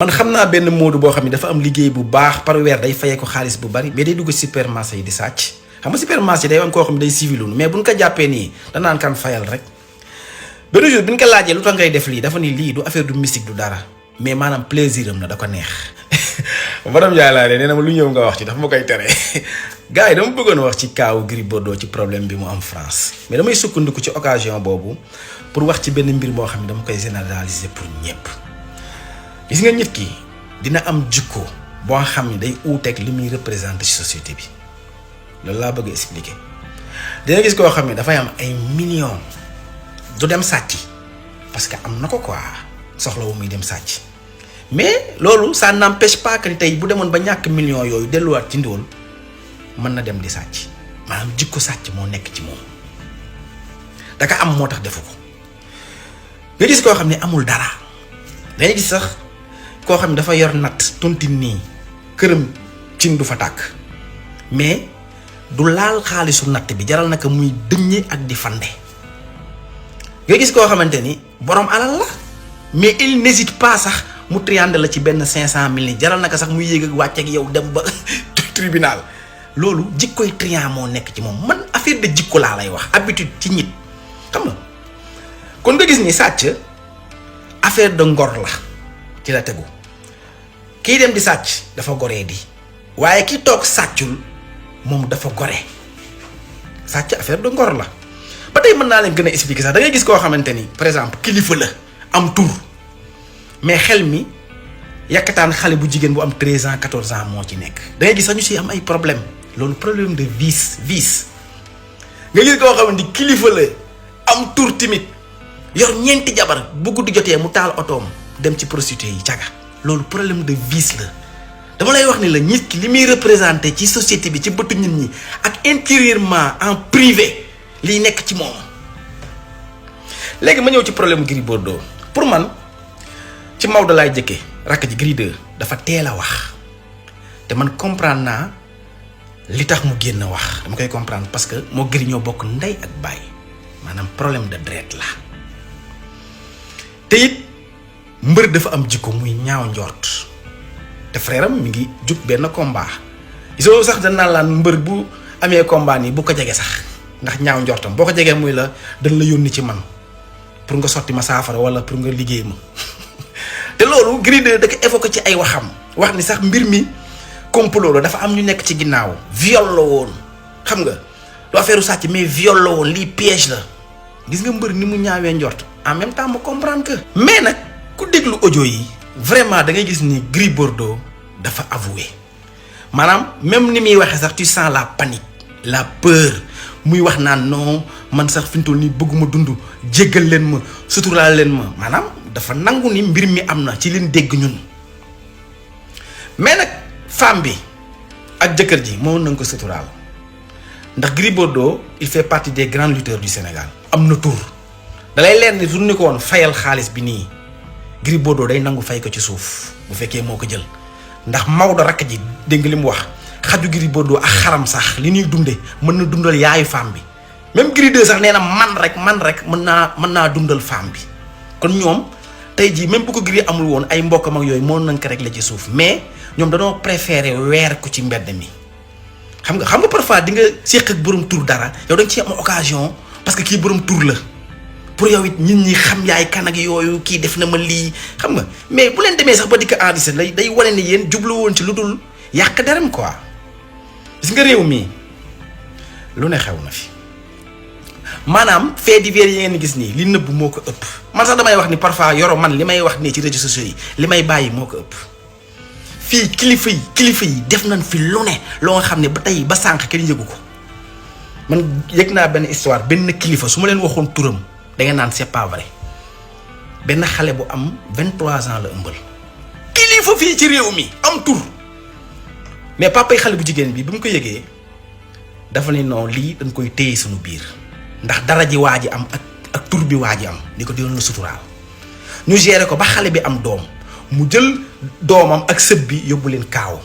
man xam naa benn moodu boo xam ne dafa am liggéey bu baax par weer day fayee ko xaalis bu bari mais day dugg supermarché yi di sàcc xam nga supermarché day am koo xam ne day civiloon mais buñ ko jàppee nii danaan kan fayal rek benn jour bi ñu ko laajee lu tax ngay def lii dafa ni lii du affaire du mystique du dara mais maanaam plaisir am la da ko neex madame Ndiaye laa nee na ma lu ñëw nga wax ci dafa ma koy tere gars yi dama bëggoon wax ci kaawu Gris Bordeaux ci problème bi mu am France mais damay sukkandiku ci occasion boobu pour wax ci benn mbir moo xam ne dama koy généraliser pour ñëpp. gis nga nit ki dina am jikko boo xam ne day uuteeg li muy représenté ci société bi loolu laa bëgg a expliquer dina gis koo xam ne dafay am ay millions du dem sàcc parce que am na ko quoi soxla wu muy dem sàcc mais loolu ça n'empêche pas que ni tey bu demoon ba ñàkk millions yooyu delluwaat ci ndóol mën na dem di sàcc maanaam jikko sàcc moo nekk ci moom daka am moo tax defu ko nga gis koo xam ne amul dara dangay gis sax koo xam ne dafa yor natt tontine nii këram cin du fa tàkk mais du laal xaalisu natt bi jaral naka muy dëññe ak di fande nga gis koo xamante ni borom alal la mais il n'hésite pas sax mu triande la ci benn 500 000 jaral naka sax muy yéeg ak wàcc ak yow dem ba tribunal loolu jikkoy trian moo nekk ci moom man affaire de jikko laa lay wax habitude ci nit xam nga kon nga gis ni sàcc affaire de ngor la ci la tegu kii dem di sàcc dafa goree di waaye ki toog sàccul moom dafa gore sàcc affaire de ngor la ba tey mën naa leen gën a expliquer sax da ngay gis koo xamante ni par exemple kilifa la am tur mais xel mi yàkkataan xale bu jigéen bu am 13 ans 14 ans moo ci nekk da ngay gis sax ñu si am ay problème loolu problème de vice nga gis koo xamante ni kilifa la am tur timit yor ñeenti jabar bu guddi jotee mu taal otoom dem ci prostituée yi caga loolu problème de vice la dama lay wax ni la nit ki li muy représenté ci société bi ci bëtu nit ñi ak intérieurement en privé liy nekk ci moom. léegi ma ñëw ci problème Gris Bordeaux pour man ci Maodo laay jëkke rakk ji Gris 2 dafa teel a wax te man comprendre naa li tax mu génn wax dama koy comprendre parce que moo Gris ñoo bokk ndey ak baay maanaam problème de deret la te it mbër dafa am jikko muy ñaaw njort te frère am mi ngi jug benn combat gisoo sax dañ naan laan mbër bu amee combat nii bu ko jege sax ndax ñaaw njortam boo ko jegee muy la dañ la yónni ci man pour nga sotti ma saafara wala pour nga liggéey ma te loolu Gris 2 da ko évoqué ci ay waxam wax ni sax mbir mi complot la dafa am ñu nekk ci ginnaaw viol la woon xam nga du affaire sàcc mais viol la woon lii piège la gis nga mbër ni mu ñaawee njort en même temps ma comprendre que mais nag ku déglu audio yi vraiment da ngay gis ni Gris Bordeaux dafa avoué maanaam même ni muy waxee sax tu sens la panique la peur muy wax naan non man sax fi mu toll nii bëgguma dund jéggal leen ma suturaal leen ma maanaam dafa nangu ni mbir mi am na ci leen dégg ñun mais nag femme bi ak jëkkër ji moo nañ ko suturaal ndax Gris Bordeaux il fait partie des grands lutteurs du Sénégal am na tur dalay leer ni tur ni ko woon fayal xaalis bi nii Gris Bordeaux day nangu fay ko ci suuf bu fekkee moo ko jël ndax Maodo rakk ji dégg nga li mu wax xaju Gris Bordeaux ak xaram sax li ñuy dunde mën na dundal yaayu femme bi même Gris 2 sax nee na man rek mën naa dundal femme bi kon ñoom tey jii même bu ko Gris amul woon ay mbokkam ak yooyu mën nañ ko régler ci suuf mais ñoom dañoo préféré weer ko ci mbedd mi xam nga parfois di nga séq ak borom tur dara yow da nga ci am occasion parce que kii borom tur la pour yow it nit ñi xam yaay kan ak yooyu kii def na ma lii xam nga mais bu leen demee sax ba di ko enregistré day wane ni yéen jublu woon ci lu dul yàq deram quoi gis nga réew mi lu ne xew na fi maanaam fait divers yi ngeen gis nii li nëbb moo ko ëpp man sax damay wax ni parfois yoro man li may wax nii ci réseaux sociaux yi li may bàyyi moo ko ëpp fii kilifa yi def nañ fi lu ne loo nga xam ne ba tey ba sànq kenn yëgu ko man yëg naa benn histoire benn kilifa su ma leen waxoon turam da ngeen naan c'est pas vrai benn xale bu am 23 ans la ëmbal kilifa fii ci réew mi am tur mais papa yi xale bu jigéen bi mu ko yëgee dafa ne non lii dañ koy téye suñu biir ndax dara ji waa ji am ak tur bi waa ji am ni ko dinoon la suturaal ñu gérer ko ba xale bi am doom mu jël doomam ak sët bi yóbbu leen kaaw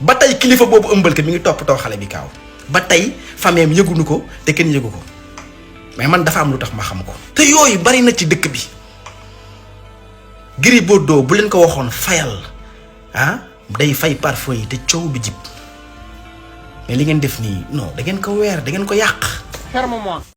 ba tey kilifa boobu ëmbal ko mi ngi toppatoo xale bi kaaw ba tey fameem yëgunu ko te kenn yëgu ko mais man dafa am lu tax ma xam ko te yooyu bari na ci dëkk bi Gris Bordeaux bu leen ko waxoon fayal ah day fay parfum yi te coow bi jib mais li ngeen def nii non da ngeen ko weer da ngeen ko yàq. ferme-moi.